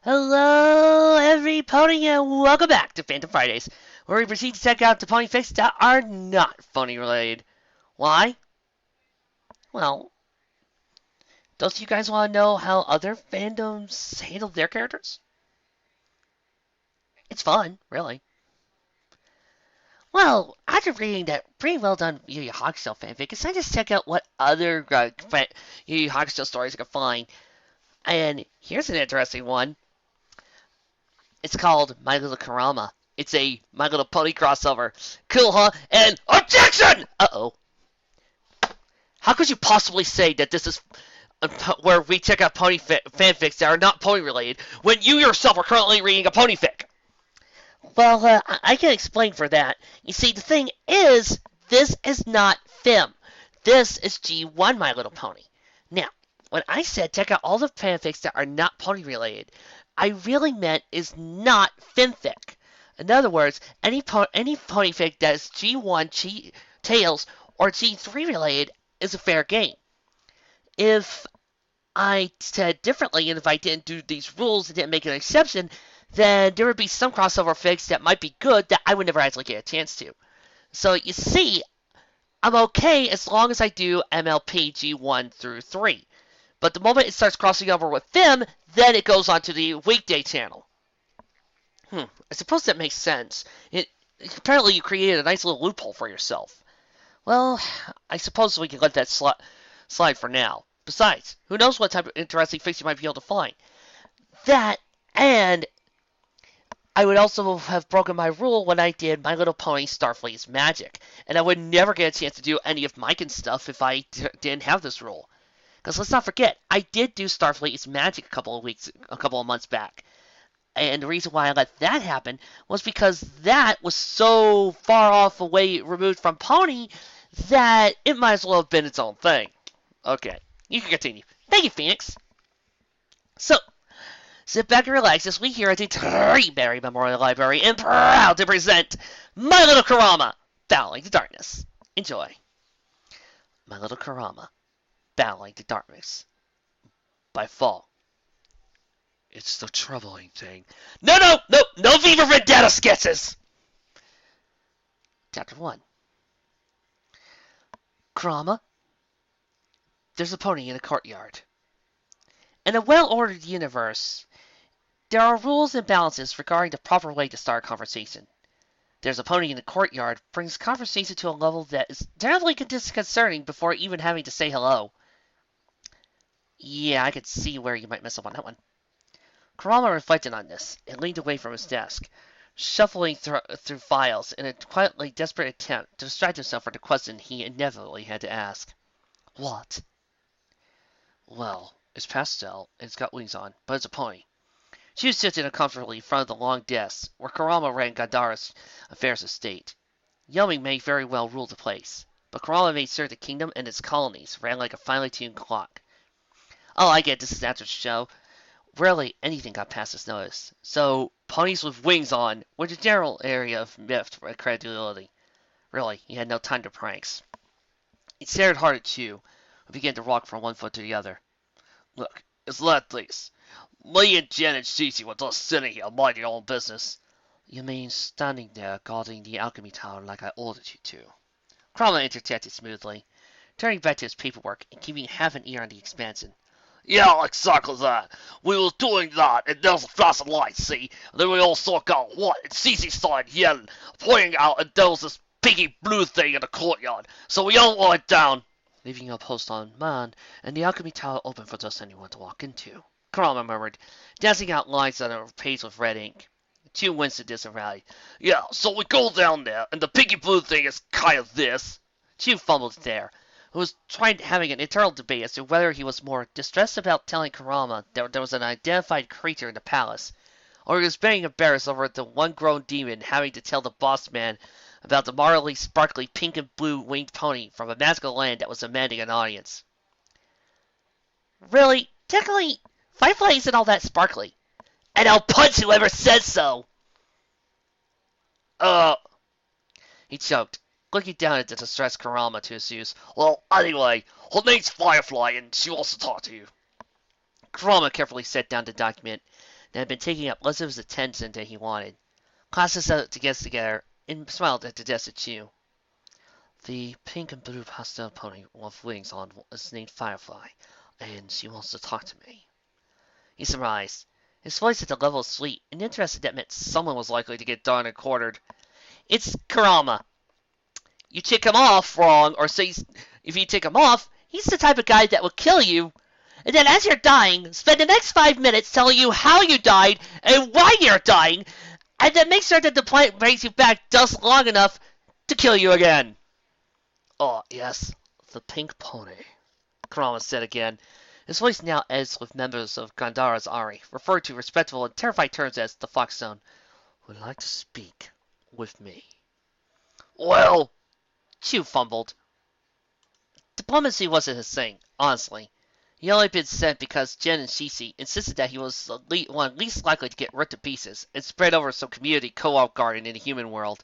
Hello, everybody, and welcome back to Phantom Fridays, where we proceed to check out the pony fics that are not pony related. Why? Well, don't you guys want to know how other fandoms handle their characters? It's fun, really. Well, after reading that pretty well done Yu Yu Hakusho fanfic, it's time to check out what other Yu Yu Hakusho stories I can find. And here's an interesting one. It's called My Little Kurama. It's a My Little Pony crossover. Cool, huh? And objection! Uh-oh. How could you possibly say that this is where we check out pony fanfics that are not pony related when you yourself are currently reading a pony fic? Well, I can explain for that. You see, the thing is, this is not FIM. This is G1 My Little Pony. Now, when I said check out all the fanfics that are not pony related, I really meant is not fanfic. In other words, any pony fic that is G1, Tails, or G3 related is a fair game. If I said differently, and if I didn't do these rules and didn't make an exception, then there would be some crossover fics that might be good that I would never actually get a chance to. So you see, I'm okay as long as I do MLP G1 through 3. But the moment it starts crossing over with them, then it goes on to the weekday channel. I suppose that makes sense. Apparently you created a nice little loophole for yourself. Well, I suppose we can let that slide for now. Besides, who knows what type of interesting fics you might be able to find. That, and I would also have broken my rule when I did My Little Pony Starfleet's Magic. And I would never get a chance to do any of Maiken's stuff if I didn't have this rule. Because let's not forget, I did do Starfleet's Magic a couple of months back. And the reason why I let that happen was because that was so far off away removed from Pony that it might as well have been its own thing. Okay, you can continue. Thank you, Phoenix. So, sit back and relax as we here at the Treeberry Memorial Library and proud to present My Little Kurama, Battling the Darkness. Enjoy. My Little Kurama, Battling the Darkness by Fawx. It's the troubling thing. No Viva Vendetta sketches! Chapter 1. Kurama, there's a pony in a courtyard. In a well-ordered universe, there are rules and balances regarding the proper way to start a conversation. There's a pony in the courtyard brings conversation to a level that is definitely disconcerting before even having to say hello. Yeah, I could see where you might mess up on that one. Kurama reflected on this and leaned away from his desk, shuffling through files in a quietly desperate attempt to distract himself from the question he inevitably had to ask. What? Well, it's pastel and it's got wings on, but it's a pony. She was sitting uncomfortably in front of the long desk where Kurama ran Gandhara's affairs of state. Yelming may very well rule the place, but Kurama made sure the kingdom and its colonies ran like a finely tuned clock. Oh, I get this is after the show. Rarely anything got past his notice. So, ponies with wings on were the general area of myth and credibility. Really, he had no time to pranks. He stared hard at Chu, who began to rock from one foot to the other. Look, it's like this. Me and Jen and Cece were just sitting here minding our own business. You mean standing there guarding the alchemy tower like I ordered you to? Kurama interjected smoothly, turning back to his paperwork and keeping half an ear on the expansion. Yeah, exactly that. We was doing that, and there was a flashing light, see? And then we all saw got what, and Cece started yelling, pointing out, and there was this piggy blue thing in the courtyard. So we all went down, leaving a post on man, and the alchemy tower open for just anyone to walk into. Kurama murmured, dancing out lines on a page with red ink. Chu winced at this and rallied. Yeah, so we go down there, and the piggy blue thing is kind of this. Chu fumbled there, who was having an internal debate as to whether he was more distressed about telling Kurama that there was an identified creature in the palace, or he was being embarrassed over the one-grown demon having to tell the boss man about the morally sparkly pink and blue winged pony from a magical land that was demanding an audience. Really? Technically, Firefly isn't all that sparkly. And I'll punch whoever says so! He choked, looking down at the distressed Kurama to his use. Well, anyway, her name's Firefly, and she wants to talk to you. Kurama carefully set down the document, that had been taking up less of his attention than he wanted. Classes out to get together and smiled at the desk at you. The pink and blue pastel pony with wings on is named Firefly, and she wants to talk to me. He surmised, his voice at the level of sleep, and interested that meant someone was likely to get done and quartered. It's Kurama. You tick him off wrong, or say if you tick him off, he's the type of guy that will kill you, and then as you're dying, spend the next 5 minutes telling you how you died and why you're dying, and then make sure that the planet brings you back just long enough to kill you again. Oh, yes, the pink pony, Kurama said again. His voice now edged with members of Gandhara's Ari, referred to respectful and terrified terms as the Fawx Zone, would like to speak with me. Well, Chu fumbled. Diplomacy wasn't his thing, honestly. He only been sent because Jen and Shishi insisted that he was the one least likely to get ripped to pieces and spread over some community co-op garden in the human world.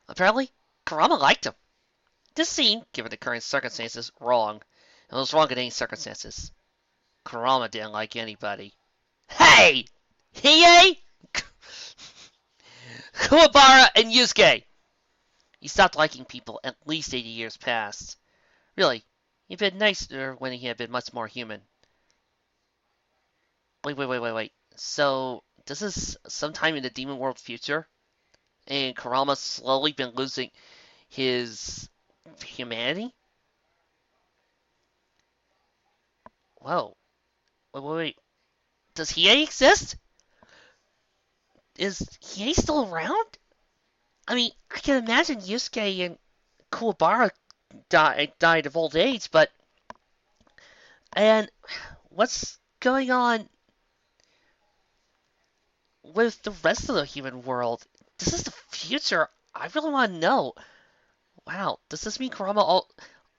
Apparently, Kurama liked him. This seemed, given the current circumstances, wrong. It was wrong in any circumstances. Kurama didn't like anybody. Hey! Hiei! Kuwabara and Yusuke! He stopped liking people at least 80 years past. Really, he'd been nicer when he had been much more human. Wait. So, this is sometime in the demon world future? And Kurama's slowly been losing his humanity? Whoa. Wait. Does Hiei exist? Is Hiei still around? I mean, I can imagine Yusuke and Kuwabara died of old age, but... And what's going on with the rest of the human world? This is the future. I really want to know. Wow, does this mean Kurama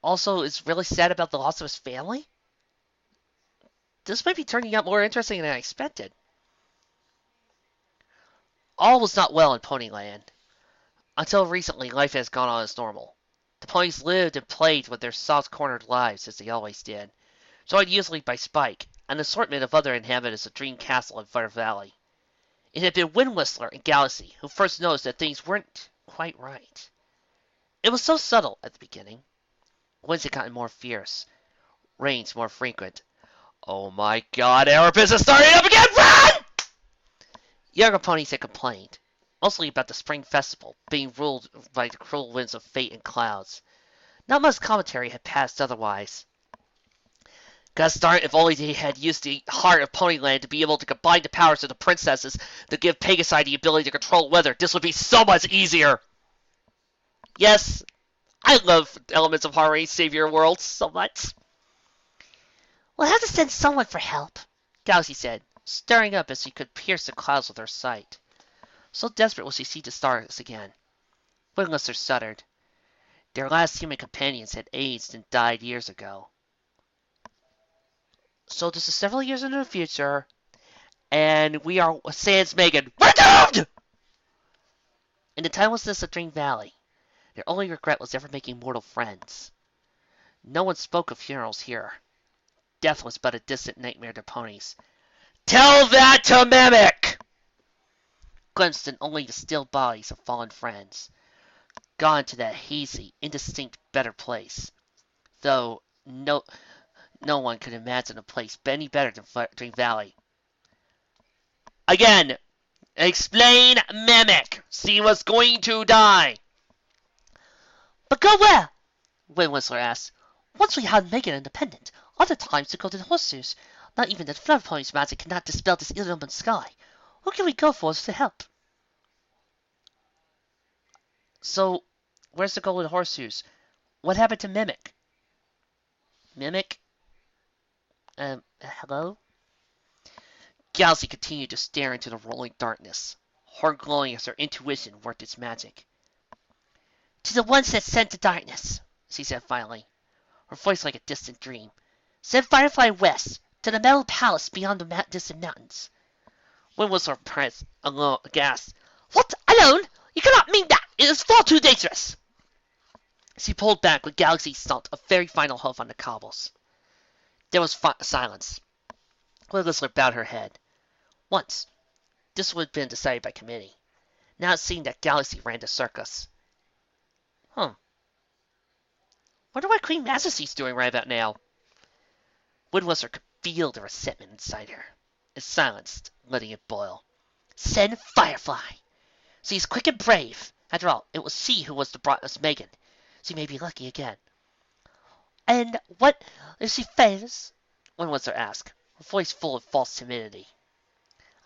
also is really sad about the loss of his family? This might be turning out more interesting than I expected. All was not well in Ponyland. Until recently, life has gone on as normal. The ponies lived and played with their soft-cornered lives as they always did, joined usually by Spike, an assortment of other inhabitants of Dream Castle in Fire Valley. It had been Wind Whistler and Galaxy who first noticed that things weren't quite right. It was so subtle at the beginning. Winds had gotten more fierce, rains more frequent. Oh my god, Erebus is starting up again! Run! Younger ponies had complained, mostly about the spring festival being ruled by the cruel winds of fate and clouds. Not much commentary had passed otherwise. Gosh darn, if only they had used the heart of Ponyland to be able to combine the powers of the princesses to give Pegasi the ability to control weather, this would be so much easier! Yes, I love elements of Harmony Save Your World so much. We'll have to send someone for help, Galaxy said, staring up as she could pierce the clouds with her sight. So desperate was she to see the stars again. Windlaster shuddered. Their last human companions had aged and died years ago. So this is several years into the future, and we are Sans Megan. We're doomed! In the timelessness of Dream Valley, their only regret was ever making mortal friends. No one spoke of funerals here. Death was but a distant nightmare to ponies. Tell that to Mimic! Glimpsed in only the still bodies of fallen friends, gone to that hazy, indistinct better place. Though no one could imagine a place any better than Dream Valley. Again, explain Mimic. She was going to die. But go where? Wind Whistler asked. Once we had Megan independent, other times to go to the horseshoes. Not even the flood pony's magic cannot dispel this ill-omened sky. Who can we go for to help? So, where's the goal with the horseshoes? What happened to Mimic? Mimic? Hello? Galaxy continued to stare into the rolling darkness, her glowing as her intuition worked its magic. To the ones that sent the darkness, she said finally, her voice like a distant dream. Send Firefly west, to the metal palace beyond the distant mountains. Wind was surprised, alone, aghast. What? Alone? You cannot mean that! It is far too dangerous! She pulled back when Galaxy stomped a very final hoof on the cobbles. There was silence. Wind Whistler bowed her head. Once, this would have been decided by committee. Now it seemed that Galaxy ran the circus. Wonder what Queen Majesty's doing right about now. Woodwhisper could feel the resentment inside her. It silenced, letting it boil. Send Firefly! She's quick and brave. After all, it was she who was to brought us Megan. She may be lucky again. And what if she fails? Woodwhisper asked, her voice full of false timidity.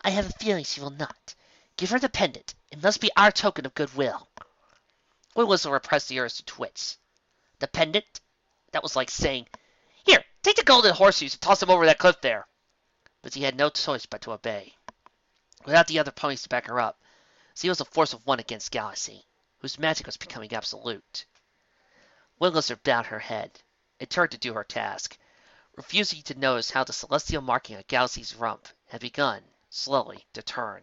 I have a feeling she will not. Give her the pendant. It must be our token of goodwill. Woodwhisper repressed the urge to twitch. The pendant? That was like saying, Here, take the golden horseshoes and toss them over that cliff there. But she had no choice but to obey. Without the other ponies to back her up, she was a force of one against Galaxy, whose magic was becoming absolute. Windlacer bowed her head and turned to do her task, refusing to notice how the celestial marking on Galaxy's rump had begun, slowly, to turn.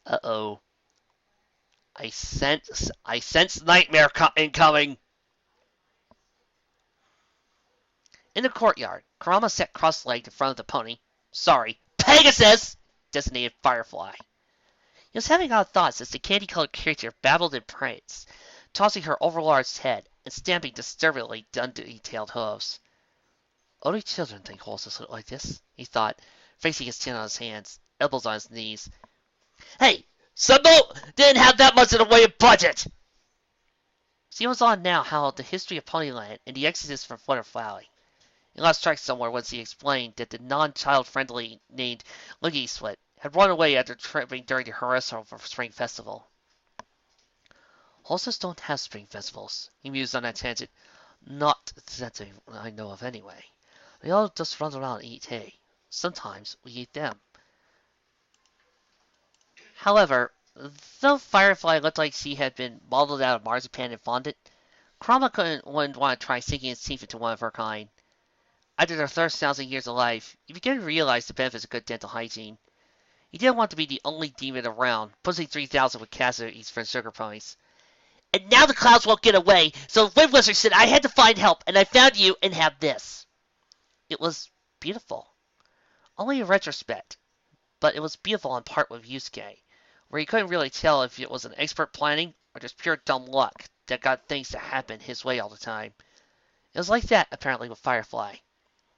Uh-oh. I sense nightmare incoming. In the courtyard, Kurama sat cross-legged in front of the pony. Sorry, Pegasus! Designated Firefly. He was having odd thoughts as the candy-colored creature babbled in praise, tossing her overlarge head and stamping disturbingly undetailed hooves. Only children think horses look like this, he thought, facing his chin on his hands, elbows on his knees. Hey! Sunbolt didn't have that much in the way of budget! See was on now how the history of Ponyland and the exodus from Flutter Valley. He lost track somewhere once he explained that the non-child-friendly named Liggy Slit had run away after tripping during the rehearsal for Spring Festival. Horses don't have spring festivals, he mused on that tangent. Not that I know of anyway. They all just run around and eat hay. Sometimes we eat them. However, though Firefly looked like she had been modeled out of marzipan and fondant, Kurama wouldn't want to try sinking his teeth into one of her kind. After their 30,000 years of life, he began to realize the benefits of good dental hygiene. He didn't want to be the only demon around, pushing 3,000 with Cassidy's for sugar ponies. And now the clouds won't get away, so Wind Wizard said I had to find help, and I found you and have this. It was beautiful. Only in retrospect, but it was beautiful on part with Yusuke, where he couldn't really tell if it was an expert planning or just pure dumb luck that got things to happen his way all the time. It was like that, apparently, with Firefly.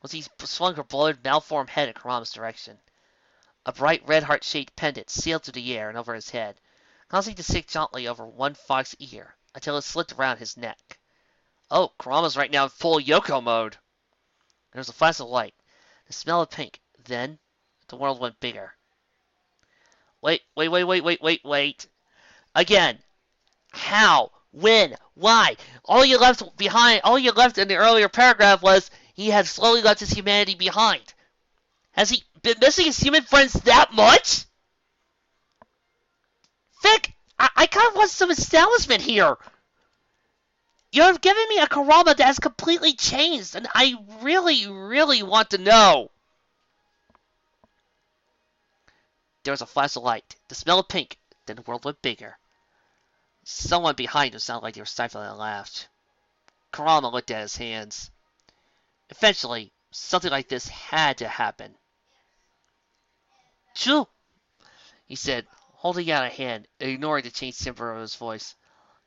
Once he swung her bloated, malformed head in Kurama's direction. A bright red heart-shaped pendant sailed through the air and over his head, causing to sink gently over one Fawx ear until it slipped around his neck. Oh, Kurama's right now in full Yoko mode. There was a flash of light, the smell of pink. Then, the world went bigger. Wait. Again. How? When? Why? All you left in the earlier paragraph was he had slowly left his humanity behind. Has he been missing his human friends that much? Vic, I kind of want some establishment here. You've given me a Kurama that has completely changed, and I really, really want to know. There was a flash of light, the smell of pink, then the world went bigger. Someone behind him sounded like they were stifling a laugh. Kurama looked at his hands. Eventually, something like this had to happen. Choo! He said, holding out a hand, ignoring the changed timbre of his voice.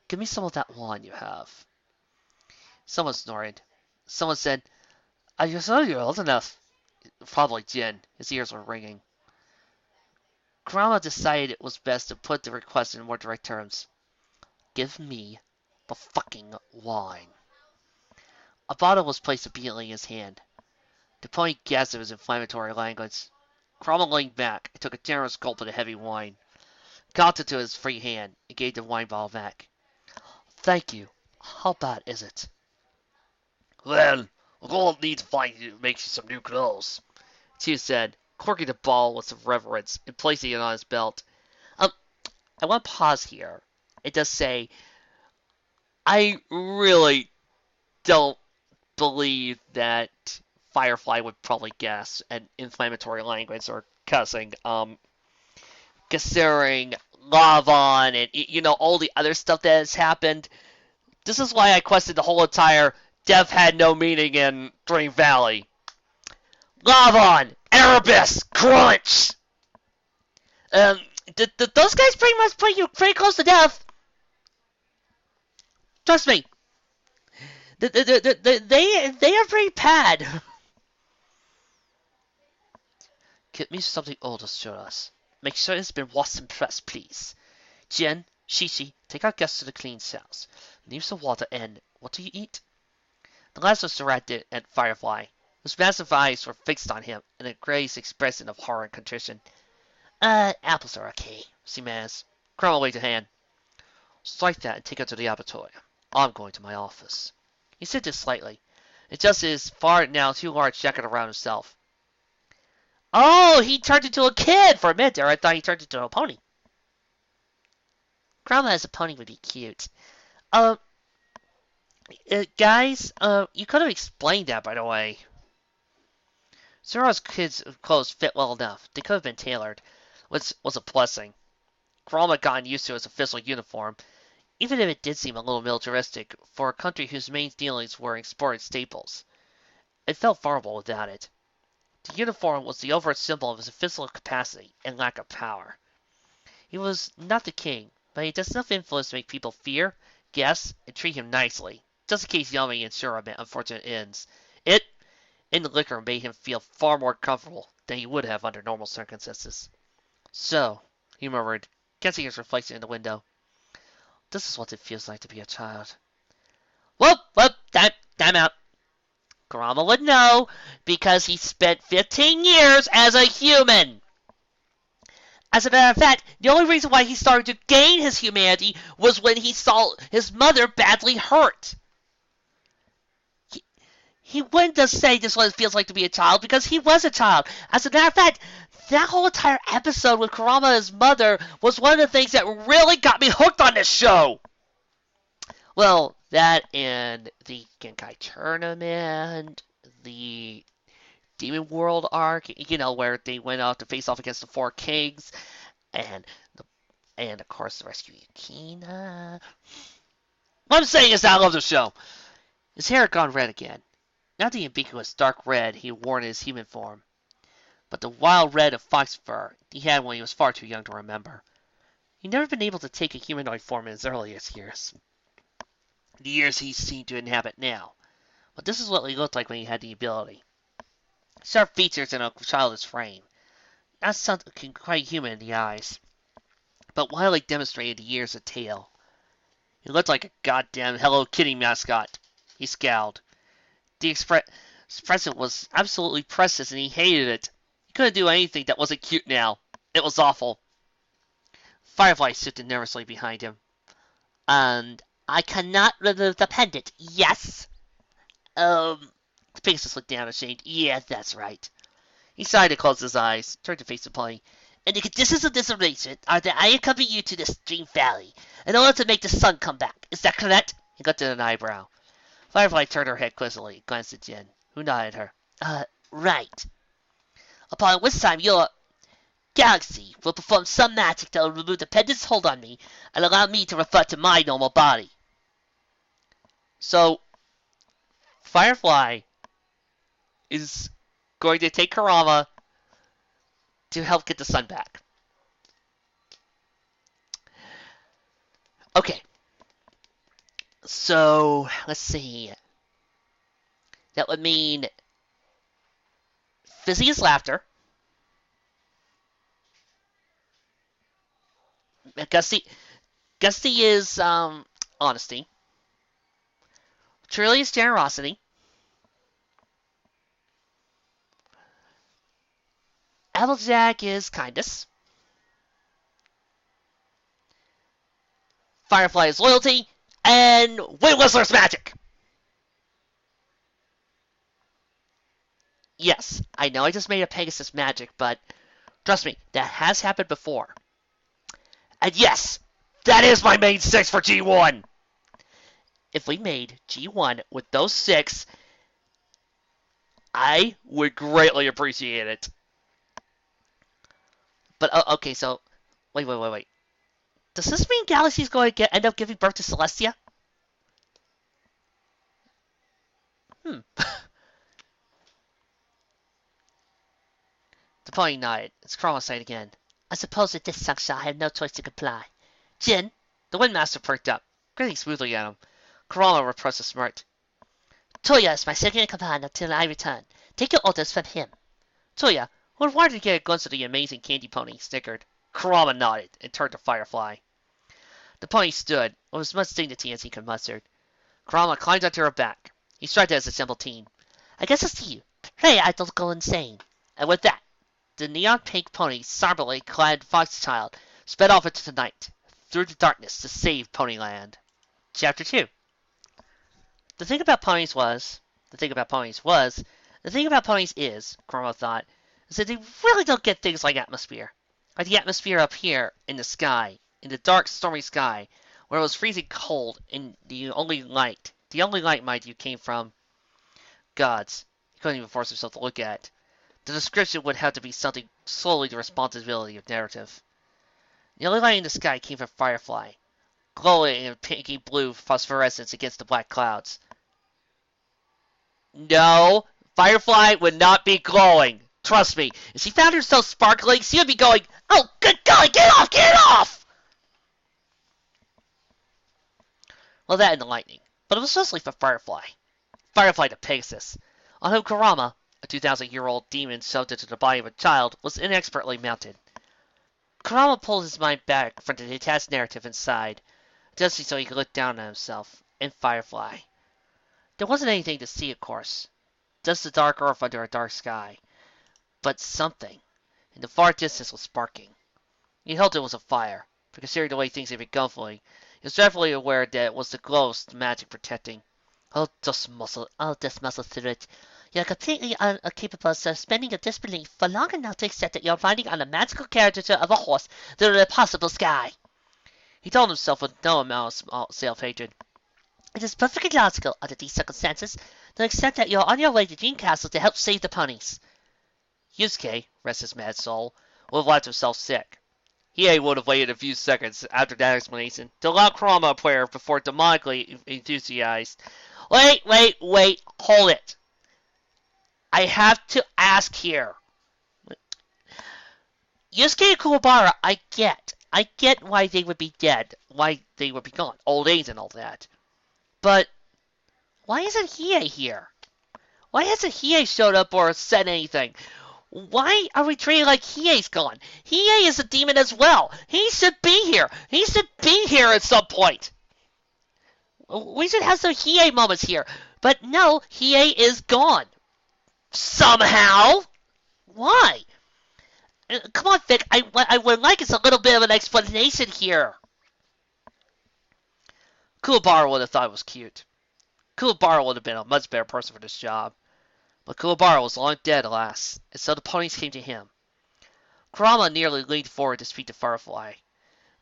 Give me some of that wine you have. Someone snorted. Someone said, I just know you're old enough. Probably Jin. His ears were ringing. Kurama decided it was best to put the request in more direct terms. Give me the fucking wine. A bottle was placed obediently in his hand. The pony gasped at his inflammatory language. Kurama leaned back and took a generous gulp of the heavy wine, cocked it to his free hand, and gave the wine bottle back. Thank you. How bad is it? Well, we're going to need to make you some new clothes, Chu said, corking the ball with some reverence and placing it on his belt. I want to pause here and just say, I really don't believe that Firefly would probably guess an inflammatory language or cussing, considering Lavon and, all the other stuff that has happened. This is why I questioned the whole entire death had no meaning in Dream Valley. Lavon, Erebus! Crunch! Um, those guys pretty much put you pretty close to death. Trust me. They are pretty bad. Get me something old to show us. Make sure it's been washed and pressed, please. Jen, Shishi, take our guests to the clean cells. Leave some water and what do you eat? The last was directed at Firefly, whose massive eyes were fixed on him in a crazed expression of horror and contrition. Apples are okay, she managed. Kurama waved a hand. Strike that and take her to the laboratory. I'm going to my office. He said this slightly, adjusted his far now too large jacket around himself. Oh, he turned into a kid! For a minute there, I thought he turned into a pony. Kurama as a pony would be cute. Guys, you could have explained that, by the way. Zoro's kids' clothes fit well enough. They could have been tailored, which was a blessing. Kurama had gotten used to his official uniform, even if it did seem a little militaristic for a country whose main dealings were exported staples. It felt horrible without it. The uniform was the overt symbol of his official capacity and lack of power. He was not the king, but he does enough influence to make people fear, guess, and treat him nicely, just in case Yami and Shura met unfortunate ends. It, and the liquor, made him feel far more comfortable than he would have under normal circumstances. So, he murmured, catching his reflection in the window, this is what it feels like to be a child. Whoop, time out. Kurama would know, because he spent 15 years as a human. As a matter of fact, the only reason why he started to gain his humanity was when he saw his mother badly hurt. He wouldn't just say this is what it feels like to be a child, because he was a child. As a matter of fact, that whole entire episode with Kurama and his mother was one of the things that really got me hooked on this show. Well, that and the Genkai Tournament, the Demon World arc, where they went out to face off against the Four Kings, and of course the rescue Yukina. What I'm saying is I love the show. His hair had gone red again. Not the ambiguous dark red he wore in his human form, but the wild red of fox fur he had when he was far too young to remember. He'd never been able to take a humanoid form in his earliest years. The years he seemed to inhabit now. But this is what he looked like when he had the ability. Sharp features and a childish frame. Not something quite human in the eyes, but wildly demonstrated the years of tail. He looked like a goddamn Hello Kitty mascot. He scowled. The expression was absolutely precious, and he hated it. He couldn't do anything that wasn't cute now. It was awful. Firefly shifted nervously behind him. And I cannot remove the pendant, yes? The Pegasus looked down ashamed. Yes, that's right. He sighed and closed his eyes, turned to face the pony. And the conditions of this arrangement are that I accompany you to this dream valley in order to make the sun come back. Is that correct? He lifted an eyebrow. Firefly turned her head quizzically, glanced at Jin, who nodded her. Right. Upon which time your galaxy will perform some magic that will remove the pendant's hold on me and allow me to revert to my normal body. So, Firefly is going to take Kurama to help get the sun back. Okay. So, let's see. That would mean Fizzy is laughter. Gusty is honesty. Truly is generosity. Applejack is kindness. Firefly is loyalty. And Wind Whistler's magic! Yes, I know I just made a Pegasus magic, but trust me, that has happened before. And yes, that is my main 6 for G1! If we made G1 with those 6, I would greatly appreciate it. But, okay, so, wait. Does this mean Galaxy's going to end up giving birth to Celestia? pony nodded. It's Kurama sighed again. I suppose at this juncture I have no choice to comply. Jin? The Windmaster perked up, grinning smoothly at him. Kurama repressed a smirk. Toya is my second in command until I return. Take your orders from him. Toya, who had wanted to get a glimpse of the amazing candy pony, snickered. Kurama nodded and turned to Firefly. The pony stood, with as much dignity as he could muster. Kurama climbed onto her back. He strutted as a simple teen. I guess I'll see you. Pray I don't go insane. And with that, the neon pink pony, somberly clad Fawx child, sped off into the night, through the darkness to save Ponyland. Chapter 2. The thing about ponies is, Kurama thought, is that they really don't get things like atmosphere. Like the atmosphere up here in the sky, in the dark, stormy sky, where it was freezing cold, and the only light, mind you, came from gods. He couldn't even force himself to look at it. The description would have to be something solely the responsibility of narrative. The only light in the sky came from Firefly, glowing in pinky blue phosphorescence against the black clouds. No, Firefly would not be glowing. Trust me, if she found herself sparkling, she would be going, oh, good golly, get off, get off! Well, that and the lightning. But it was mostly for Firefly. Firefly the Pegasus, on whom Kurama, a 2,000-year-old demon shoved into the body of a child, was inexpertly mounted. Kurama pulled his mind back from the detached narrative and sighed, just so he could look down on himself and Firefly. There wasn't anything to see, of course. Just the dark earth under a dark sky. But something, in the far distance, was sparking. He hoped it was a fire, but considering the way things had been gunflowing, he was definitely aware that it was the glow's magic protecting. I'll just muscle through it. You're completely incapable of suspending your disbelief for long enough to accept that you're riding on the magical caricature of a horse through the impossible sky. He told himself with no amount of self-hatred. It is perfectly logical, under these circumstances, to accept that you're on your way to Dream Castle to help save the ponies. Yusuke, rest his mad soul, would have left himself sick. He would have waited a few seconds after that explanation to allow Kurama a prayer before demonically enthusiased. Wait, hold it. I have to ask here. Yusuke and Kuwabara, I get why they would be dead, why they would be gone, old age and all that. But why isn't Hiei here? Why hasn't Hiei showed up or said anything? Why are we treating like Hiei's gone? Hiei is a demon as well. He should be here. He should be here at some point. We should have some Hiei moments here. But no, Hiei is gone. Somehow. Why? Come on, Vic. I would like us a little bit of an explanation here. Kuwabara would have thought it was cute. Kuwabara would have been a much better person for this job. But Kuwabara was long dead, alas, and so the ponies came to him. Kurama nearly leaned forward to speak to Firefly.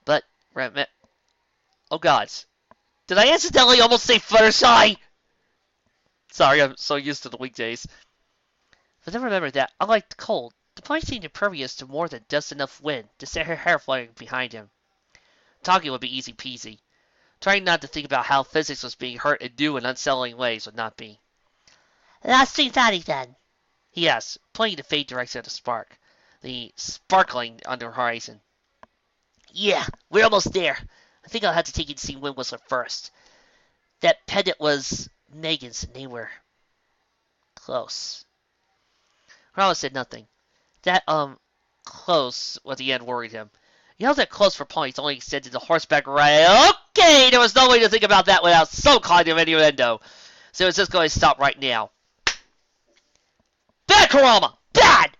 But, oh gods. Did I accidentally almost say Fluttershy? Sorry, I'm so used to the weekdays. But then remember that, unlike the cold, the pony seemed impervious to more than just enough wind to set her hair flying behind him. Talking would be easy peasy. Trying not to think about how physics was being hurt in new and unsettling ways would not be. Last Street Valley, then? He asked, pointing the fade direction at the spark, the sparkling on the horizon. Yeah, we're almost there. I think I'll have to take you to see Wind Whistler first. That pendant was Megan's, and they were close. Kurama said nothing. That, close, at the end worried him. You know that close for ponies only extended to horseback riding. Okay, there was no way to think about that without some kind of innuendo. So it's just going to stop right now. Bad, Kurama! Bad!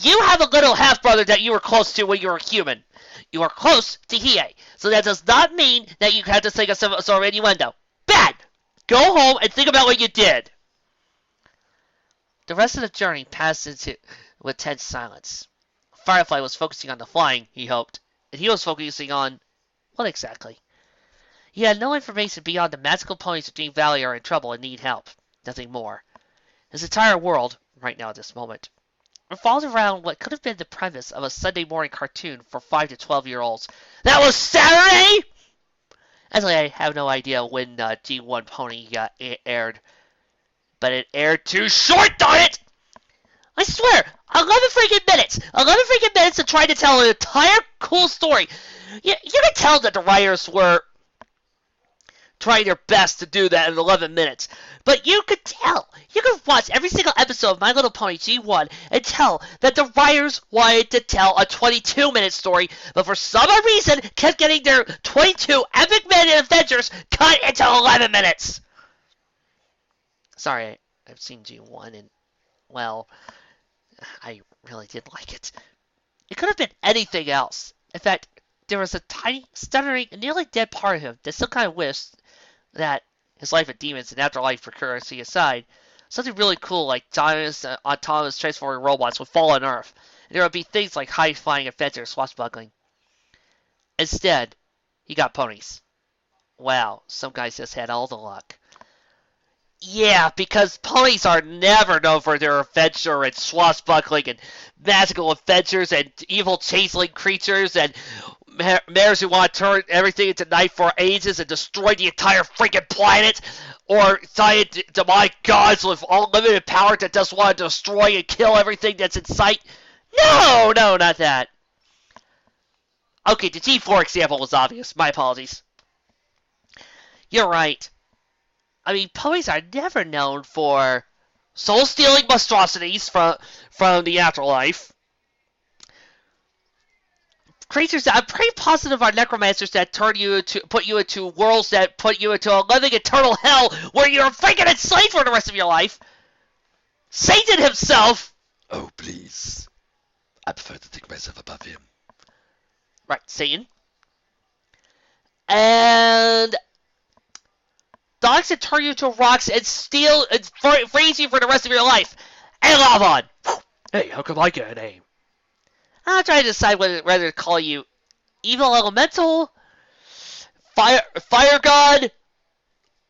You have a little half-brother that you were close to when you were human. You are close to Hiei, so that does not mean that you have to think of some sort of innuendo. Bad! Go home and think about what you did. The rest of the journey passed into with tense silence. Firefly was focusing on the flying, he hoped, and he was focusing on what exactly? He had no information beyond the magical ponies of Dream Valley are in trouble and need help. Nothing more. His entire world, right now at this moment, revolved around what could have been the premise of a Sunday morning cartoon for 5 to 12-year-olds. That was Saturday?! Actually, I have no idea when G1 Pony aired. But it aired too short, darn it! I swear, 11 freaking minutes! 11 freaking minutes to try to tell an entire cool story. You can tell that the writers were trying their best to do that in 11 minutes. But you could tell. You could watch every single episode of My Little Pony G1 and tell that the writers wanted to tell a 22-minute story, but for some reason kept getting their 22 epic minute adventures cut into 11 minutes. Sorry, I've seen G1 and, well, I really did like it. It could have been anything else. In fact, there was a tiny, stuttering, and nearly dead part of him that still kind of wished that his life of demons and afterlife for currency aside, something really cool like giant autonomous transforming robots would fall on Earth. And there would be things like high-flying adventures, swashbuckling. Instead, he got ponies. Wow, some guys just had all the luck. Yeah, because ponies are never known for their adventure and swashbuckling and magical adventures and evil changeling creatures and mares who want to turn everything into night for ages and destroy the entire freaking planet, or giant demonic gods with unlimited power that just want to destroy and kill everything that's in sight. No, not that. Okay, the G4 example was obvious. My apologies. You're right. I mean, ponies are never known for soul-stealing monstrosities from the afterlife. Creatures that I'm pretty positive are necromancers that put you into worlds that put you into a living eternal hell where you're freaking enslaved for the rest of your life. Satan himself. Oh, please. I prefer to think myself above him. Right, Satan. And dogs that turn you into rocks and steal and freeze you for the rest of your life. And Lavon. Hey, how come I get a name? I'm trying to decide whether to call you Evil Elemental, Fire God,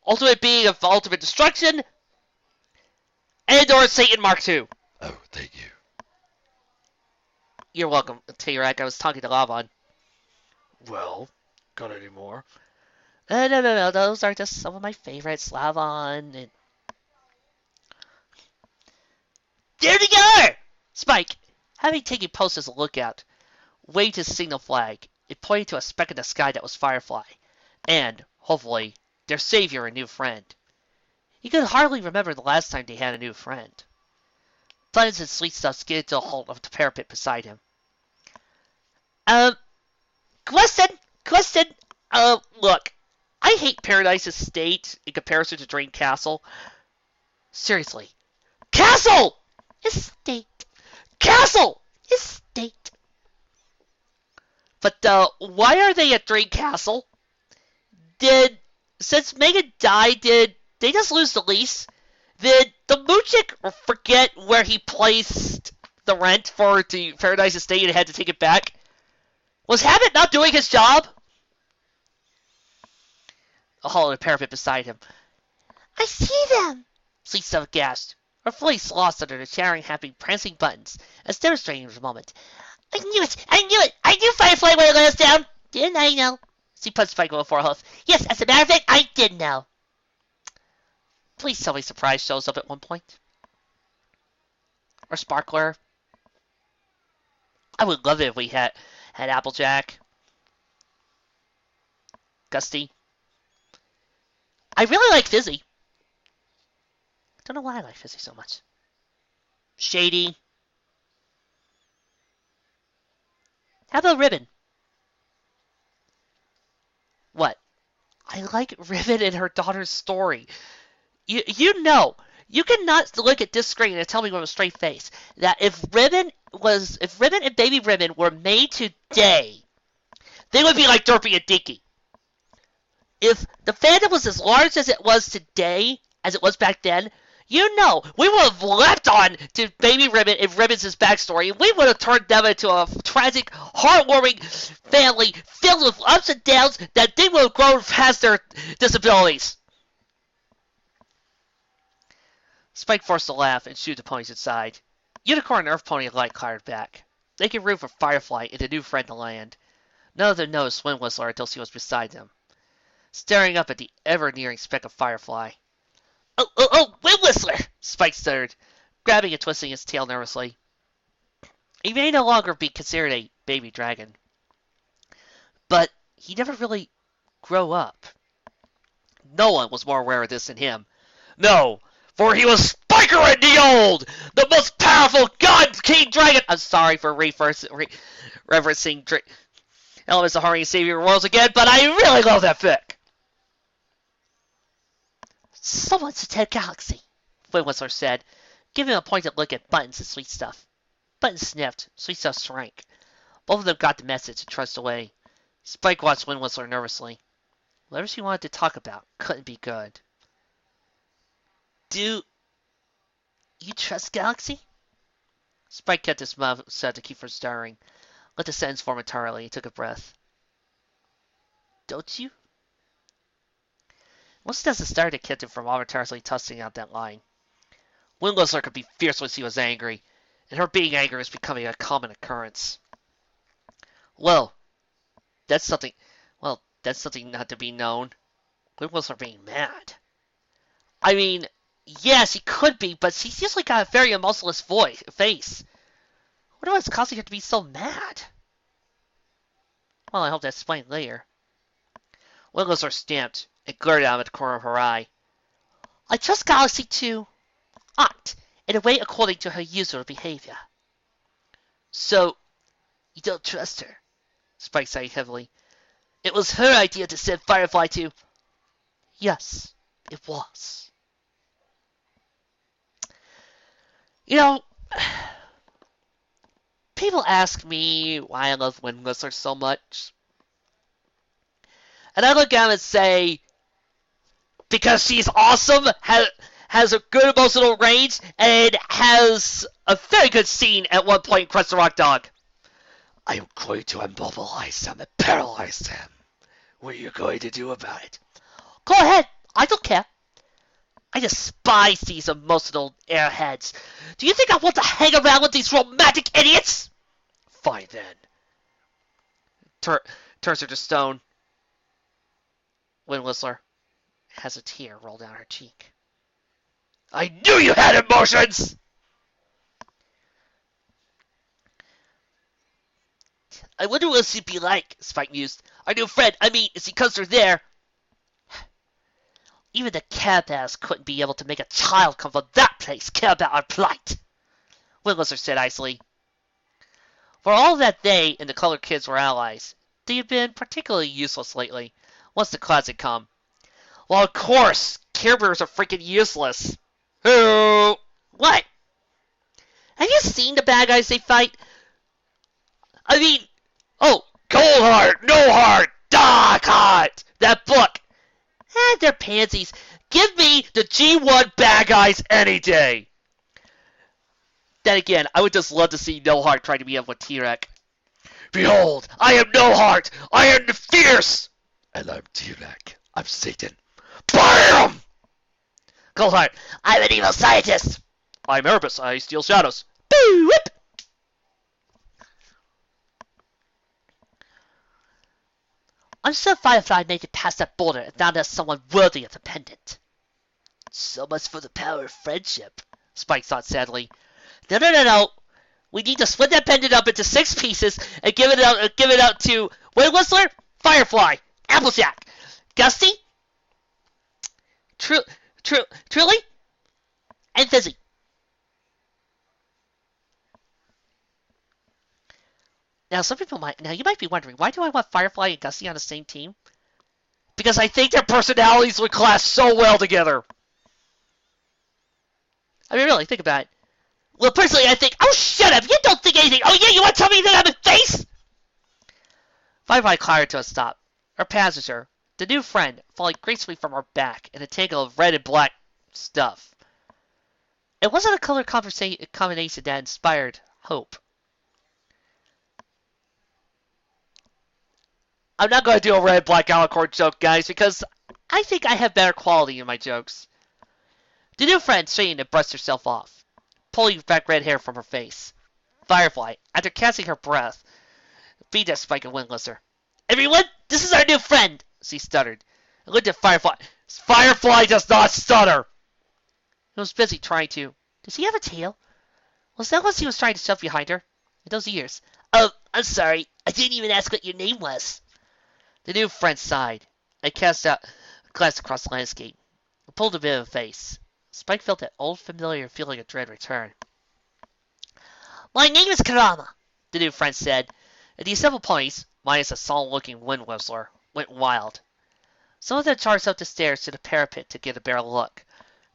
Ultimate Being of Ultimate Destruction, and or Satan Mark II. Oh, thank you. You're welcome, T-Rex. I was talking to Lavon. Well, got any more? No. Those are just some of my favorites. Lavon and... There they are! Spike, having taken post as a lookout, waved his signal flag. It pointed to a speck in the sky that was Firefly, and, hopefully, their savior and new friend. He could hardly remember the last time they had a new friend. Buttons and sweet stuff skidded to a halt of the parapet beside him. Question! Look, I hate Paradise Estate in comparison to Dream Castle. Seriously. Castle! Estate. Castle! Estate. But, why are they at Dream Castle? Since Megan died, did they just lose the lease? Did the Moochick forget where he placed the rent for the Paradise Estate and had to take it back? Was Habit not doing his job? A hole in the parapet beside him. I see them! Lisa gasped, her voice lost under the chattering, happy, prancing buttons, as demonstrating for a moment. I knew it! I knew Firefly would have let us down! Didn't I know? She punched Spike with a forehoof. Yes, as a matter of fact, I did know. Please tell me Surprise shows up at one point. Or Sparkler. I would love it if we had Applejack. Gusty. I really like Fizzy. Don't know why I like Fizzy so much. Shady. How about Ribbon? What? I like Ribbon and her daughter's story. You know, you cannot look at this screen and tell me with a straight face that if Ribbon and Baby Ribbon were made today, they would be like Derpy and Dinky. If the fandom was as large as it was today, as it was back then, you know, we would have leapt on to Baby Ribbon and Ribbon's backstory, and we would have turned them into a tragic, heartwarming family filled with ups and downs that they would have grown past their disabilities. Spike forced a laugh and shooed the ponies aside. Unicorn and Earth Pony alike clattered back. They could root for Firefly and a new friend to land. None of them noticed Swim Whistler until she was beside them, staring up at the ever-nearing speck of Firefly. Oh, Wind Whistler! Spike stuttered. grabbing and twisting his tail nervously. He may no longer be considered a baby dragon, but he never really grew up. No one was more aware of this than him. No, for he was Spiker the Old, the most powerful God King Dragon. I'm sorry for referencing elements of Harmony and Savior Worlds again, but I really love that fic. Someone's a dead galaxy, Wind Whistler said, giving a pointed look at Buttons and Sweet Stuff. Buttons sniffed, Sweet Stuff shrank. Both of them got the message and trudged away. Spike watched Wind Whistler nervously. Whatever she wanted to talk about couldn't be good. Do you trust Galaxy? Spike kept his mouth shut to keep from stirring. Let the sentence form entirely. He took a breath. Don't you? Once as the started kept him from momentarily tossing out that line. Wind Whistler could be fierce when she was angry, and her being angry was becoming a common occurrence. Well, that's something not to be known. Wind Whistler being mad. I mean, yes, he could be, but she's usually got a very emotionless face. What was causing her to be so mad? Well, I hope to explain later. Wind Whistler stamped and glared out at the corner of her eye. I trust Galaxy to act in a way according to her usual behavior. So, you don't trust her? Spike sighed heavily. It was her idea to send Firefly to... Yes, it was. You know, people ask me why I love Wind Whistler so much. And I look at them and say, because she's awesome, has a good emotional range, and has a very good scene at one point in Crest the Rock Dog. I am going to immobilize them and paralyze them. What are you going to do about it? Go ahead. I don't care. I despise these emotional airheads. Do you think I want to hang around with these romantic idiots? Fine then. Turns her to stone. Wind Whistler has a tear roll down her cheek. I knew you had emotions! I wonder what she'd be like, Spike mused. Our new friend, as he comes through there. Even the Care-Bears couldn't be able to make a child come from that place care about our plight, Wind Whistler said icily. For all that they and the Colored Kids were allies, they had been particularly useless lately, once the clouds had come. Well, of course, Care Bears are freaking useless. Hello! What? Have you seen the bad guys they fight? Cold Heart, No Heart, Dark Heart! That book! They're pansies. Give me the G1 bad guys any day! Then again, I would just love to see No Heart try to be up with T-Rex. Behold, I am No Heart! I am the fierce! And I'm T-Rex. I'm Satan. BAM! Cold Heart, I'm an evil scientist. I'm Erebus. I steal shadows. Boo! Whip! I'm sure Firefly made it past that border and found us someone worthy of the pendant. So much for the power of friendship, Spike thought sadly. No. We need to split that pendant up into 6 pieces and give it out to Wind Whistler, Firefly, Applejack, Gusty, Truly, and Fizzy. Now, you might be wondering, why do I want Firefly and Gusty on the same team? Because I think their personalities would clash so well together. Really, think about it. Well, personally, I think, oh, shut up, you don't think anything. Oh, yeah, you want to tell me that I'm a face? Firefly clattered to a stop. Her passenger, the new friend, falling gracefully from her back in a tangle of red and black stuff. It wasn't a color combination that inspired hope. I'm not going to do a red black alicorn joke, guys, because I think I have better quality in my jokes. The new friend straightened and brushed herself off, pulling back red hair from her face. Firefly, after catching her breath, beat at Spike and Wind Whistler. Everyone, this is our new friend, she stuttered. And looked at Firefly. Firefly does not stutter! He was busy trying to Does he have a tail? Was that what he was trying to shove behind her? And those ears. I'm sorry. I didn't even ask what your name was. The new friend sighed and cast out a glance across the landscape and pulled a bit of a face. Spike felt that old familiar feeling of dread return. My name is Kurama, the new friend said, and the assembled ponies, minus a solemn-looking wind whistler, went wild. Some of them charged up the stairs to the parapet to get a better look,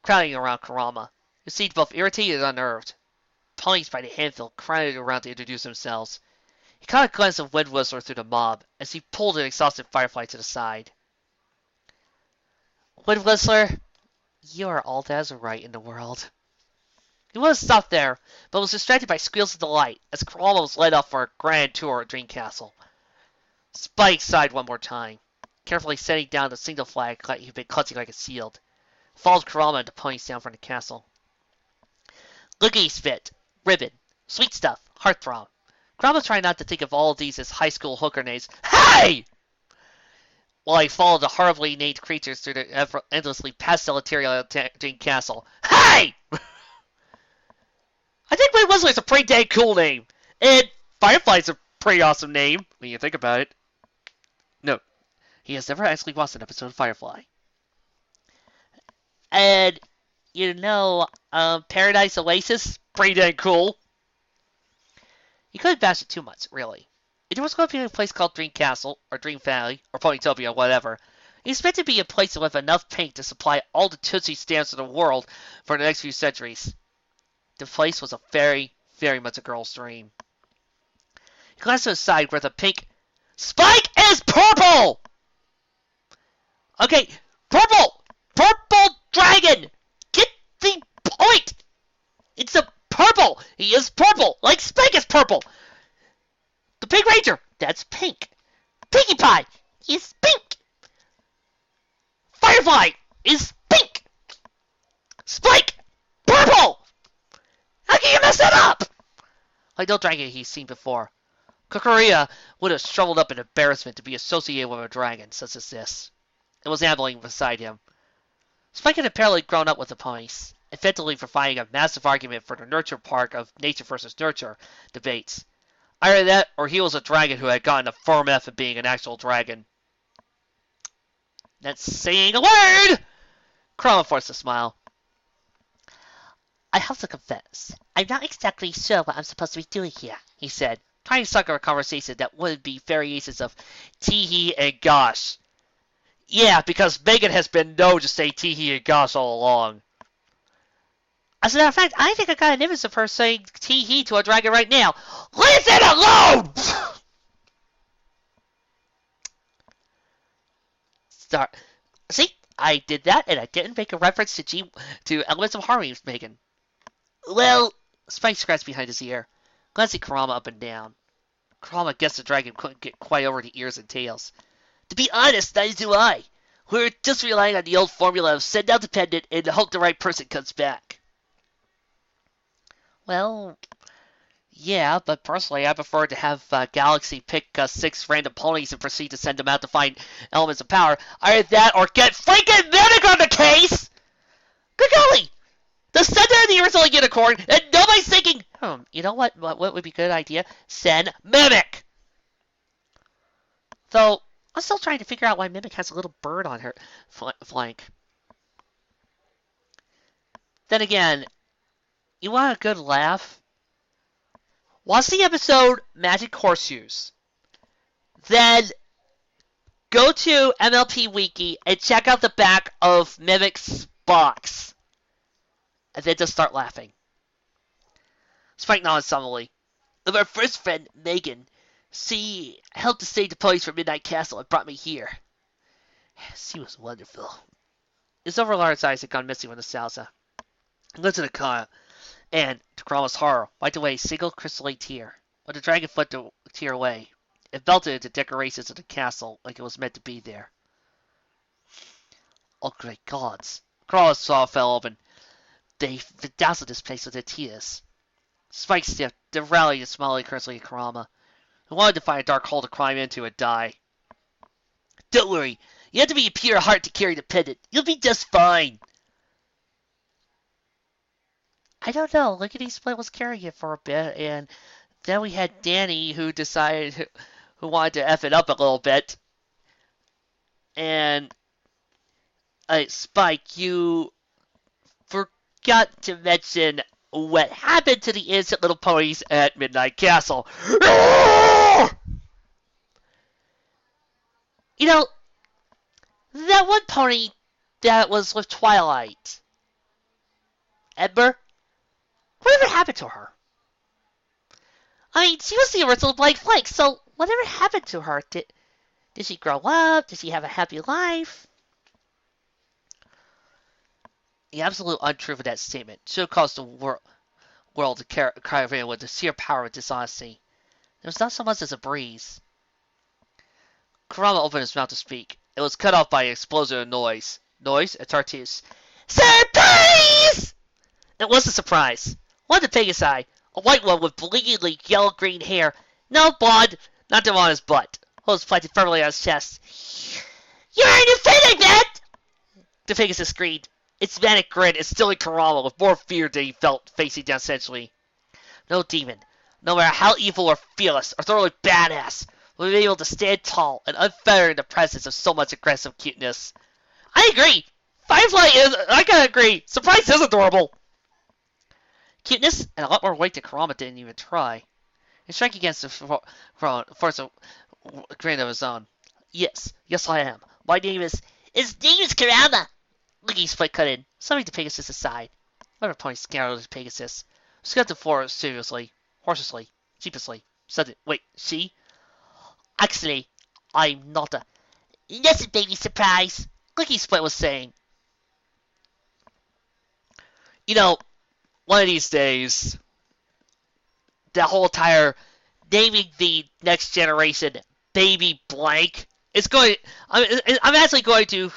crowding around Kurama, who seemed both irritated and unnerved. Ponies by the handful crowded around to introduce themselves. He caught a glance of Wind Whistler through the mob as he pulled an exhausted Firefly to the side. Wind Whistler, you are all that is right in the world. He would have stopped there, but was distracted by squeals of delight as Kurama was led off for a grand tour of Dream Castle. Spike sighed one more time, carefully setting down the single flag he'd been clutching like a shield. Followed Kurama and the ponies down from the castle. Lickety Spit, Ribbon, Sweet Stuff, Heartthrob. Kurama tried not to think of all of these as high school hooker names. Hey! While he followed the horribly named creatures through the endlessly pastel-material Dream Castle. Hey! I think Wind Whistler's a pretty dang cool name. And Firefly's a pretty awesome name, when you think about it. No, he has never actually watched an episode of Firefly. And, Paradise Oasis, pretty dang cool. He couldn't bash it too much, really. If there was going to be a place called Dream Castle, or Dream Valley, or Ponytopia, or whatever, he expected to be a place with enough paint to supply all the Tootsie stamps in the world for the next few centuries. The place was a very, very much a girl's dream. He glanced to the side where the pink... Spike is purple! Okay, purple! Purple dragon! Get the point! It's a purple! He is purple! Like Spike is purple! The Pink Ranger! That's pink. Pinkie Pie is pink! Firefly is pink! Spike! Purple! How can you mess that up? Like no dragon he's seen before. Kokoria would have shriveled up in embarrassment to be associated with a dragon such as this. It was ambling beside him. Spike had apparently grown up with the ponies, effectively providing a massive argument for the nurture part of nature versus nurture debates. Either that, or he was a dragon who had gotten a firm F at being an actual dragon. That's saying a word! Kurama forced a smile. I have to confess, I'm not exactly sure what I'm supposed to be doing here, he said, trying to sucker a conversation that would be variations of tee-hee and gosh. Yeah, because Megan has been known to say tee-hee and gosh all along. As a matter of fact, I think I got an image of her saying tee-hee to a dragon right now. Leave it alone! Start. See, I did that, and I didn't make a reference to Elements of Harmony, Megan. Well, Spike scratched behind his ear, glancing Kurama up and down. Kurama guessed the dragon couldn't get quite over the ears and tails. To be honest, neither do I. We're just relying on the old formula of send out the pendant and hope the right person comes back. Well, yeah, but personally I prefer to have Galaxy pick 6 random ponies and proceed to send them out to find elements of power. Either that or get freaking Mimic on the case! Good golly! The sender of the original unicorn, and nobody's thinking, you know what would be a good idea? Send Mimic! Though, I'm still trying to figure out why Mimic has a little bird on her flank. Then again, you want a good laugh? Watch the episode Magic Horseshoes. Then go to MLP Wiki and check out the back of Mimic's box. And then just start laughing. Spike nodded sullenly. Of our first friend, Megan, she helped to save the ponies from Midnight Castle and brought me here. She was wonderful. His overlarge eyes had gone missing with nostalgia. He looked at the car, and, to Kurama's horror, wiped away a single crystalline tear. When the dragon flipped the tear away, it melted into decorations of the castle like it was meant to be there. Oh, great gods! Kurama's jaw fell open. They dazzled this place with their tears. Spike sniffed, then rallied and smiled curiously at Kurama, who wanted to find a dark hole to climb into and die. Don't worry, you have to be a pure heart to carry the pendant. You'll be just fine. I don't know. Lickety Split was carrying it for a bit, and then we had Danny who decided who wanted to F it up a little bit. And Spike, you forgot to mention what happened to the innocent little ponies at Midnight Castle. You know, that one pony that was with Twilight, Ember, whatever happened to her? I mean, she was the original Black Flake, so whatever happened to her? Did she grow up? Did she have a happy life? The absolute untruth of that statement should have caused the world to cry over with the sheer power of dishonesty. There was not so much as a breeze. Kurama opened his mouth to speak. It was cut off by an explosion of noise. Noise? A Tartus. Surprise! It was a surprise. One of the Pegasi, a white one with bleedingly yellow-green hair, no blonde, not the one on his butt. Hose planted firmly on his chest. You're a new fit, I bet! The Pegasus screamed. Its manic grin is still in Kurama with more fear than he felt facing down sensually. No demon, no matter how evil or fearless or thoroughly badass, will be able to stand tall and unfettered in the presence of so much aggressive cuteness. I agree! I gotta agree, Surprise is adorable! Cuteness and a lot more weight than Kurama didn't even try. He shrank against the force of grin of his own. Yes, I am. My name is... His name is Kurama! Licky's foot cut in, shoving the Pegasus aside. Another pony scowled at Pegasus. Scuffed the floor seriously, horselessly, sheepishly. Suddenly, wait, she? Actually, I'm not a... Listen, baby surprise, Licky's foot was saying. You know, one of these days, that whole entire naming the next generation baby blank is going... I'm actually going to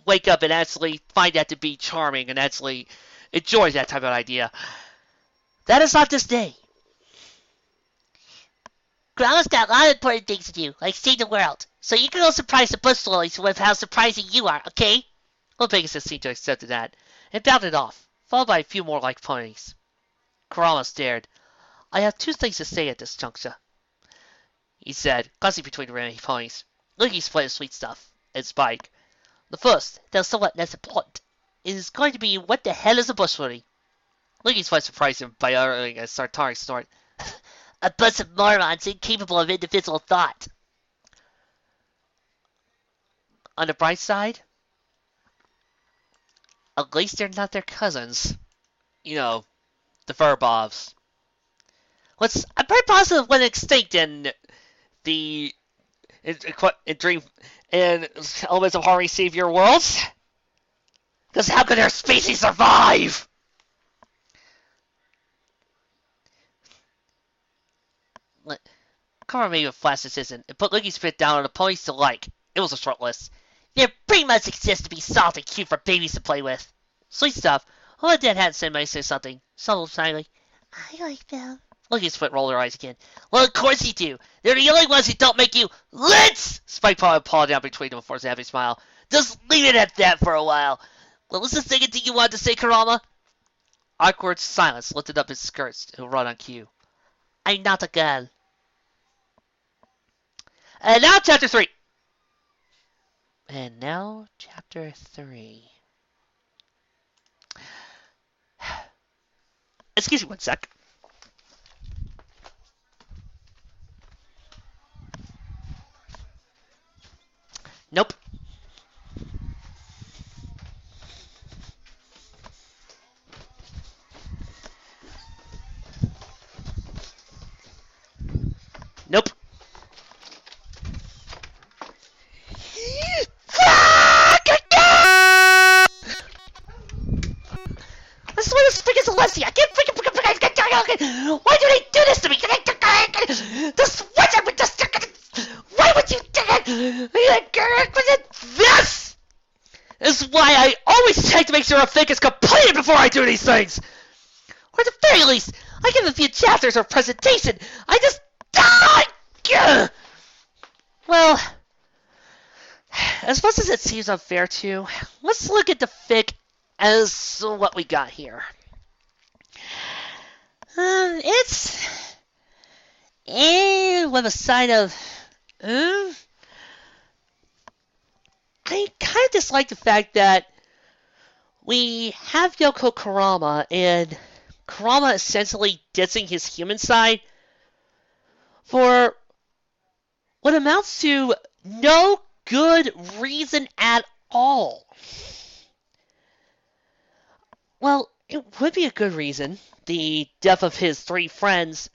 wake up and actually find that to be charming and actually enjoy that type of idea. That is not this day. Grandma's got a lot of important things to do, like save the world. So you can go surprise the bush lilies with how surprising you are, okay? Little Pegasus seemed to accept that, and bounded off, followed by a few more like ponies. Kurama stared. I have two things to say at this juncture, he said, glancing between the remaining ponies. Licky split his sweet stuff, and Spike. The first, though somewhat less important, is going to be what the hell is a bush lily? Licky's voice surprised him by uttering a sartoric snort. A bunch of morons incapable of individual thought. On the bright side, at least they're not their cousins. You know, the furbobs. I'm pretty positive went extinct in the in Dream and Elements of Horror Savior worlds. Because how could their species survive? Kurama made a flash decision and put Licky's spit down on the ponies to like. It was a short list. They pretty much exist to be soft and cute for babies to play with. Sweet stuff. Oh, Dad had said might say something. Subtle shyly. I like them. Licky's foot rolled her eyes again. Well, of course you do. They're the only ones who don't make you let's. Spike put a paw down between them and forced a happy smile. Just leave it at that for a while. What was the second thing you wanted to say, Kurama? Awkward silence lifted up his skirts to run on cue. I'm not a girl. And now chapter 3. And now chapter 3. Excuse me one sec. Nope. Nope. This is why this freaking Celestia. I can't freaking. Why do they do this to me? This. What's with this? Why would you do it? This is why I always check to make sure a fic is completed before I do these things. Or at the very least, I give a few chapters or presentation. I just die. Well, as much as it seems unfair to, let's look at the fic as what we got here. It's with a side of. Uh, I kind of dislike the fact that we have Yoko Kurama, and Kurama essentially dissing his human side for what amounts to no good reason at all. Well, it would be a good reason, the death of his three friends,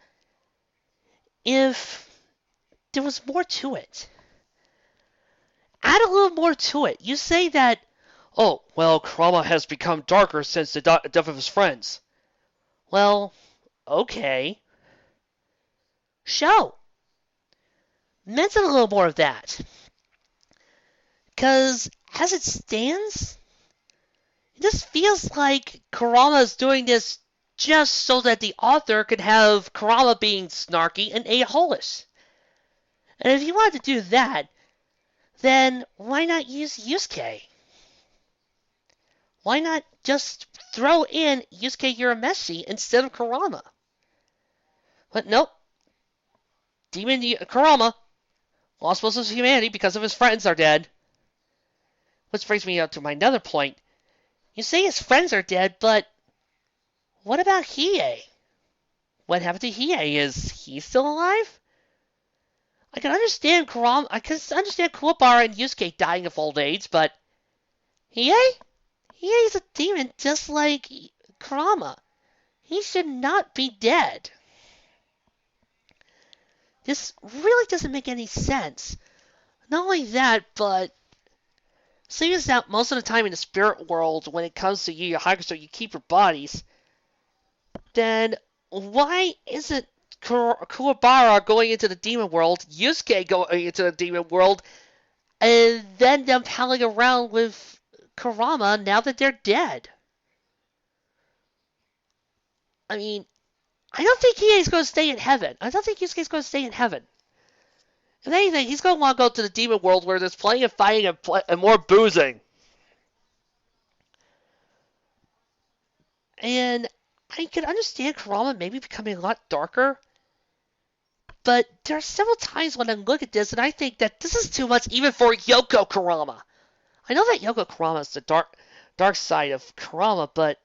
if there was more to it. Add a little more to it. You say that, oh, well, Kurama has become darker since the death of his friends. Well, okay. Show. Mention a little more of that. Because, as it stands, it just feels like Kurama is doing this just so that the author could have Kurama being snarky and a-holish. And if you wanted to do that, then why not use Yusuke? Why not just throw in Yusuke Urameshi instead of Kurama? But nope. Demon Kurama lost most of his humanity because of his friends are dead. Which brings me up to my another point. You say his friends are dead, but what about Hiei? What happened to Hiei? Is he still alive? I can understand Kuwabara and Yusuke dying of old age, but Hiei? Hiei's a demon just like Kurama. He should not be dead. This really doesn't make any sense. Not only that, but seeing as that most of the time in the spirit world, when it comes to Yu Yu Hakusho, you keep your bodies, then why isn't Kuwabara going into the demon world, Yusuke going into the demon world, and then them palling around with Kurama now that they're dead? I mean, I don't think Hiei's going to stay in heaven. I don't think Yusuke's going to stay in heaven. If anything, he's going to want to go to the demon world where there's plenty of fighting and more boozing. And I can understand Kurama maybe becoming a lot darker, but there are several times when I look at this and I think that this is too much even for Yoko Kurama. I know that Yoko Kurama is the dark side of Kurama, but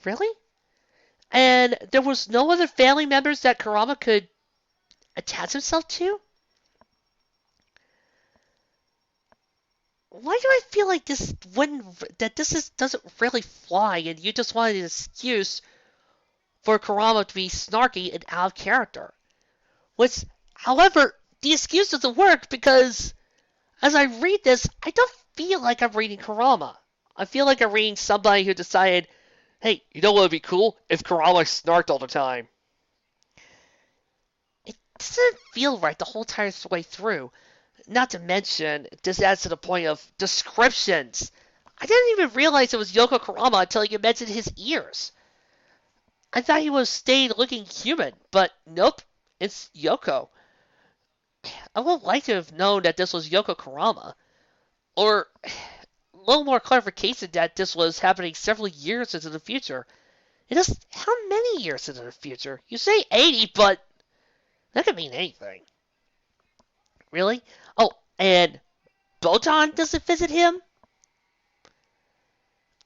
really? And there was no other family members that Kurama could attach himself to? Why do I feel like this doesn't really fly, and you just wanted an excuse for Kurama to be snarky and out of character? Which, however, the excuse doesn't work because as I read this, I don't feel like I'm reading Kurama. I feel like I'm reading somebody who decided, hey, you know what would be cool if Kurama snarked all the time. It doesn't feel right the whole entire way through. Not to mention, this adds to the point of descriptions. I didn't even realize it was Yoko Kurama until you mentioned his ears. I thought he was staying looking human, but nope, it's Yoko. I would like to have known that this was Yoko Kurama. Or a little more clarification that this was happening several years into the future. It is how many years into the future? You say 80, but that could mean anything. Really? Oh, and Botan doesn't visit him?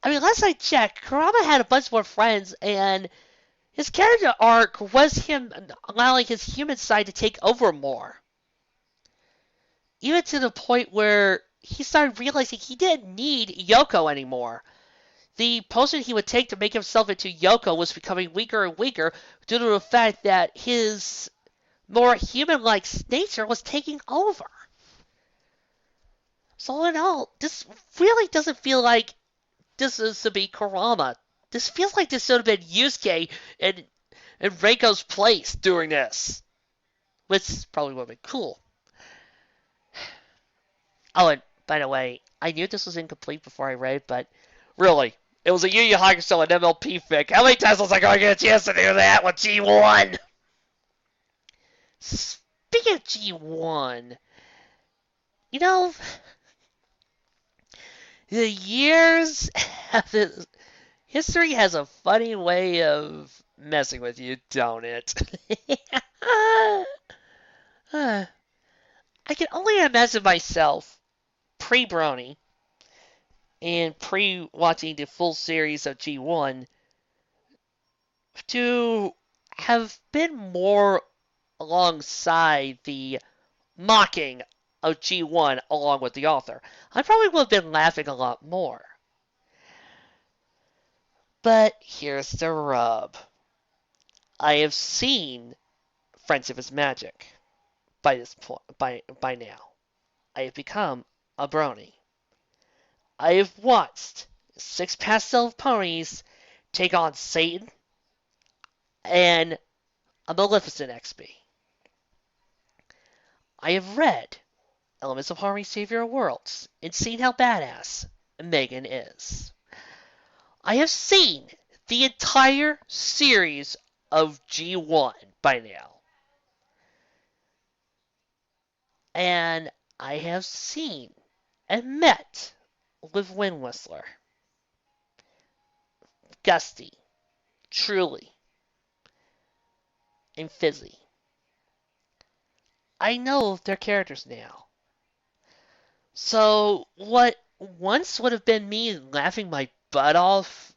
I mean, last I checked, Kurama had a bunch more friends, and his character arc was him allowing his human side to take over more. Even to the point where he started realizing he didn't need Yoko anymore. The potion he would take to make himself into Yoko was becoming weaker and weaker due to the fact that his more human-like nature was taking over. So all in all, this really doesn't feel like this is to be Kurama. This feels like this should have been Yusuke in Reiko's place during this. Which probably would have been cool. Oh, and by the way, I knew this was incomplete before I read it, but really, it was a Yu Yu Hakusho and MLP fic. How many times was I going to get a chance to do that with G1? Speaking of G1, you know, the years have history has a funny way of messing with you, don't it? I can only imagine myself pre-Brony and pre-watching the full series of G1 to have been more alongside the mocking of G1 along with the author. I probably would have been laughing a lot more. But here's the rub. I have seen Friendship is Magic by this point by now. I have become a brony. I have watched six pastel ponies take on Satan and a Maleficent XP. I have read Elements of Harmony Savior of Worlds and seen how badass Megan is. I have seen the entire series of G1 by now. And I have seen and met with Wind Whistler, Gusty, Truly, and Fizzy. I know their characters now. So what once would have been me laughing my butt off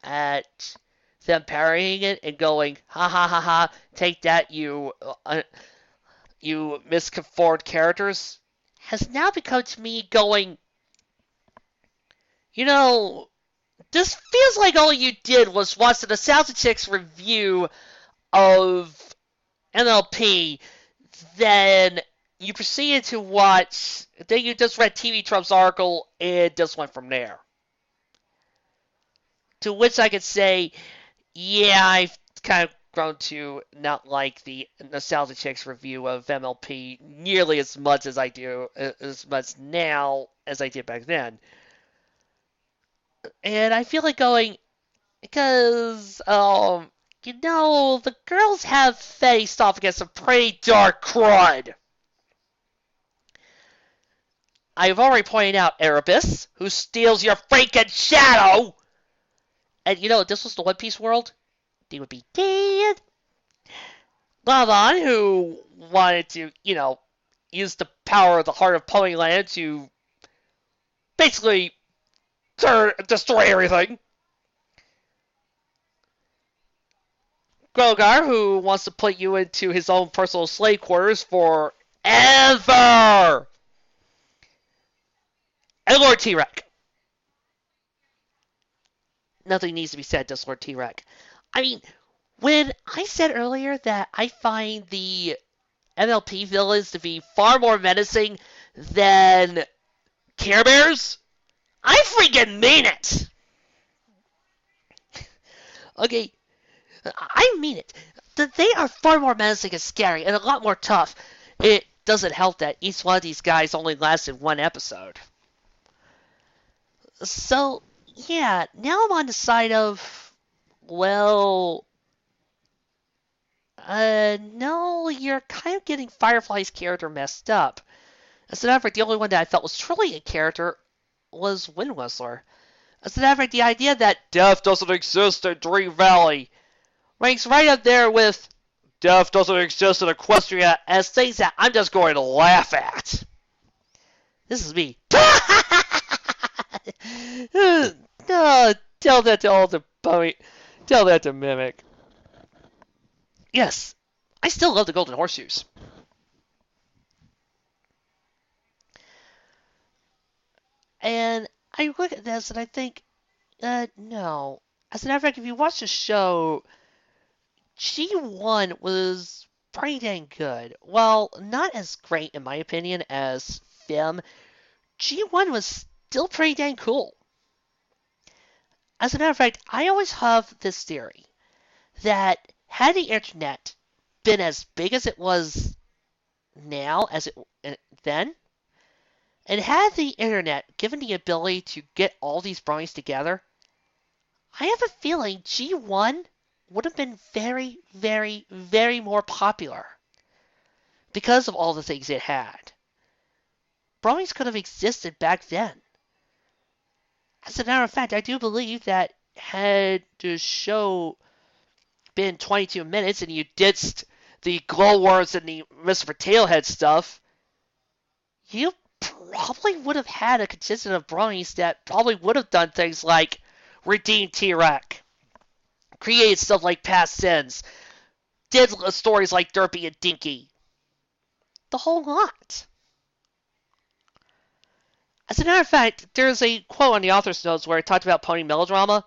at them parrying it and going, ha ha ha ha, take that, you misconformed characters, has now become to me going, you know, this feels like all you did was watch the Nostalgia Chicks review of MLP, then you proceeded to watch, then you just read TV Trump's article and just went from there. To which I could say, yeah, I've kind of grown to not like the Nostalgia Chicks review of MLP nearly as much as I do, as much now as I did back then. And I feel like going, because, the girls have faced off against some pretty dark crud. I've already pointed out Erebus, who steals your freaking shadow! And if this was the One Piece world, they would be dead. Lavon, who wanted to, use the power of the Heart of Ponyland to basically destroy everything. Grogar, who wants to put you into his own personal slave quarters forever. And Lord T-Rex. Nothing needs to be said, just Lord T-Rex. I mean, when I said earlier that I find the MLP villains to be far more menacing than Care Bears, I freaking mean it! Okay, I mean it. They are far more menacing and scary and a lot more tough. It doesn't help that each one of these guys only lasted one episode. So, yeah, now I'm on the side of, well, no, you're kind of getting Firefly's character messed up. As a matter of fact, the only one that I felt was truly a character was Wind Whistler. As a matter of fact, the idea that death doesn't exist in Dream Valley ranks right up there with death doesn't exist in Equestria as things that I'm just going to laugh at. This is me. No, tell that to all the Bowie. Tell that to Mimic. Yes, I still love the Golden Horseshoes. And I look at this and I think, no. As a matter of fact, if you watch the show, G1 was pretty dang good. Well, not as great in my opinion as Fim. G1 was still pretty dang cool. As a matter of fact, I always have this theory that had the internet been as big as it was now as it then, and had the internet given the ability to get all these bronies together, I have a feeling G1 would have been very, very, very more popular because of all the things it had. Bronies could have existed back then. As a matter of fact, I do believe that had the show been 22 minutes and you ditched the glowworms and the Mr. Tailhead stuff, you probably would have had a contingent of bronies that probably would have done things like redeem T-Rex, created stuff like past sins, did stories like Derpy and Dinky. The whole lot. As a matter of fact, there's a quote on the author's notes where it talked about pony melodrama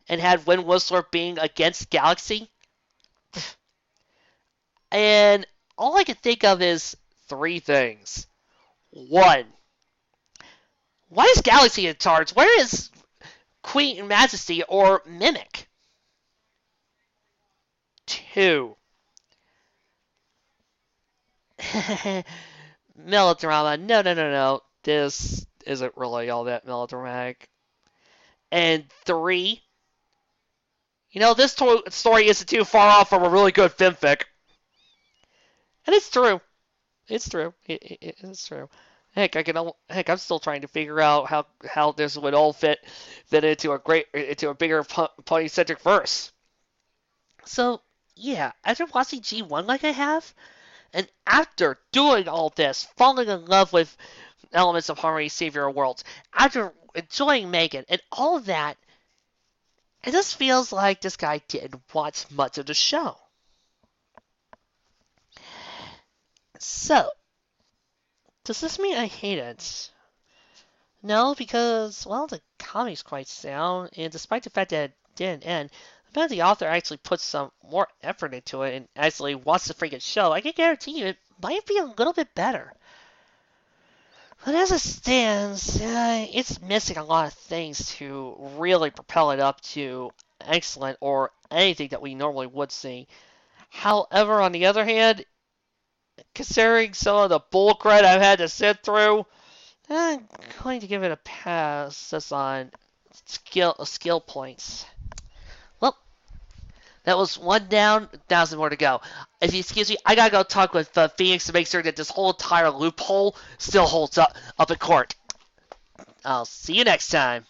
and had Wind Whistler being against Galaxy. And all I can think of is three things. One, why is Galaxy in charge? Where is Queen Majesty or Mimic? Two, melodrama. No. This isn't really all that melodramatic. And three, this story isn't too far off from a really good fanfic. And it's true. It's true. It's true. Heck, I'm still trying to figure out how this would all fit into a bigger pony-centric verse. So yeah, after watching G1 like I have, and after doing all this, falling in love with elements of Harmony Savior of Worlds, after enjoying Megan and all of that, it just feels like this guy didn't watch much of the show. So, does this mean I hate it? No, because, well, the comic's quite sound, and despite the fact that it didn't end, I bet the author actually put some more effort into it and actually wants the freaking show. I can guarantee you it might be a little bit better. But as it stands, it's missing a lot of things to really propel it up to excellent or anything that we normally would see. However, on the other hand, considering some of the bull crud I've had to sit through, I'm going to give it a pass just on skill points. Well, that was one down, 1,000 more to go. If you excuse me, I gotta go talk with Phoenix to make sure that this whole entire loophole still holds up in court. I'll see you next time.